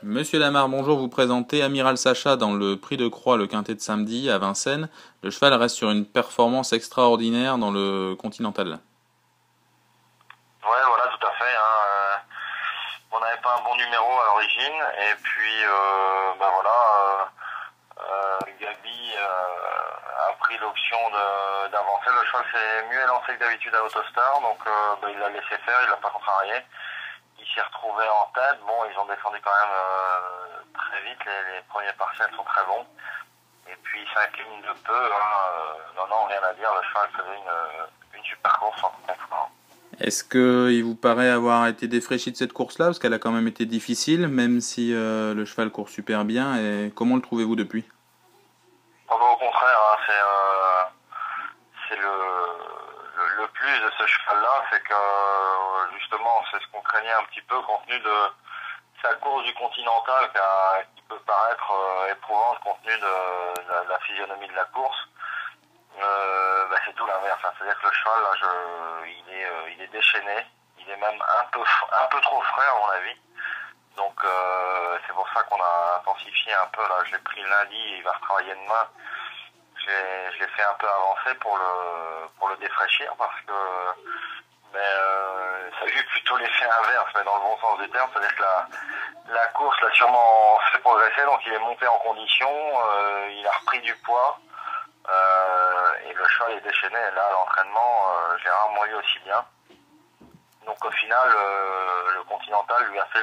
Monsieur Lamarre, bonjour, vous présentez Amiral Sacha dans le Prix de Croix, le quintet de samedi à Vincennes. Le cheval reste sur une performance extraordinaire dans le Continental. Ouais, voilà, tout à fait. On n'avait pas un bon numéro à l'origine, et puis voilà, Gabi a pris l'option d'avancer. Le cheval s'est mieux lancé que d'habitude à Autostar, donc il l'a laissé faire, il l'a pas contrarié. Il s'est retrouvé en tête. Bon, ils ont descendu quand même très vite. Les premiers partiels sont très bons. Et puis il s'incline de peu. Non, rien à dire. Le cheval faisait une super course en tout cas. Est-ce qu'il vous paraît avoir été défraîchi de cette course-là? Parce qu'elle a quand même été difficile, même si le cheval court super bien. Et comment le trouvez-vous depuis? Au contraire, c'est le plus de ce cheval-là, c'est que justement, c'est ce qu'on craignait un petit peu compte tenu de sa course du Continental qui peut paraître éprouvante compte tenu de la physionomie de la course. C'est tout l'inverse. C'est-à-dire que le cheval, là, il est déchaîné, il est même un peu trop frais à mon avis. Donc c'est pour ça qu'on a intensifié un peu. Là, je l'ai pris lundi, il va retravailler demain. Je l'ai fait un peu avancer pour le défraîchir parce que ça a eu plutôt l'effet inverse, mais dans le bon sens du terme. C'est-à-dire que la course l'a sûrement fait progresser, donc il est monté en condition, il a repris du poids. Et le cheval est déchaîné. Là, à l'entraînement, j'ai rarement eu aussi bien. Donc au final, le Continental lui a fait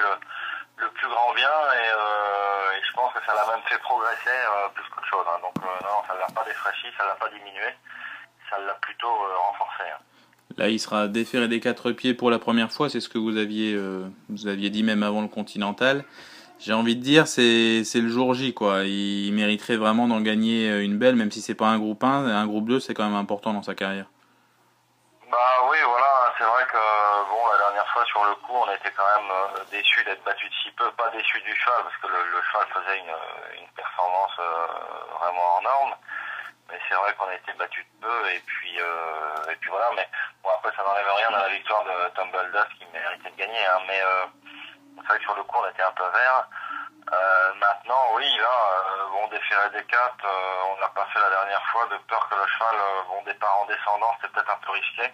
le plus grand bien et je pense que ça l'a même fait progresser plus qu'autre chose. Donc non, ça ne l'a pas défraîchi, ça ne l'a pas diminué, ça l'a plutôt renforcé. Là, il sera déféré des quatre pieds pour la première fois. C'est ce que vous aviez dit même avant le Continental. J'ai envie de dire, c'est le jour J, quoi. Il mériterait vraiment d'en gagner une belle, même si c'est pas un groupe 1. Un groupe 2, c'est quand même important dans sa carrière. Bah oui, voilà, c'est vrai que bon, la dernière fois sur le coup, on était quand même déçus d'être battus de si peu, pas déçus du cheval parce que le cheval faisait une performance vraiment hors norme. Mais c'est vrai qu'on a été battus de peu et puis voilà. Mais bon, après ça n'enlève rien à la victoire de Tumble Dust qui méritait de gagner. Mais c'est vrai que sur le coup on était un peu vert. Maintenant, oui, là, déférer des 4, on l'a pas fait la dernière fois de peur que le cheval, départ en descendant, c'était peut-être un peu risqué.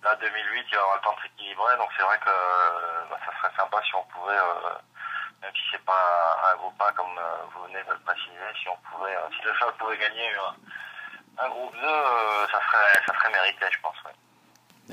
Là, 2008, il va avoir le temps de s'équilibrer, donc c'est vrai que ça serait sympa si on pouvait, même si c'est pas un groupe 1 comme vous venez de le préciser, si on pouvait, si le cheval pouvait gagner un groupe 2, ça serait mérité, je pense.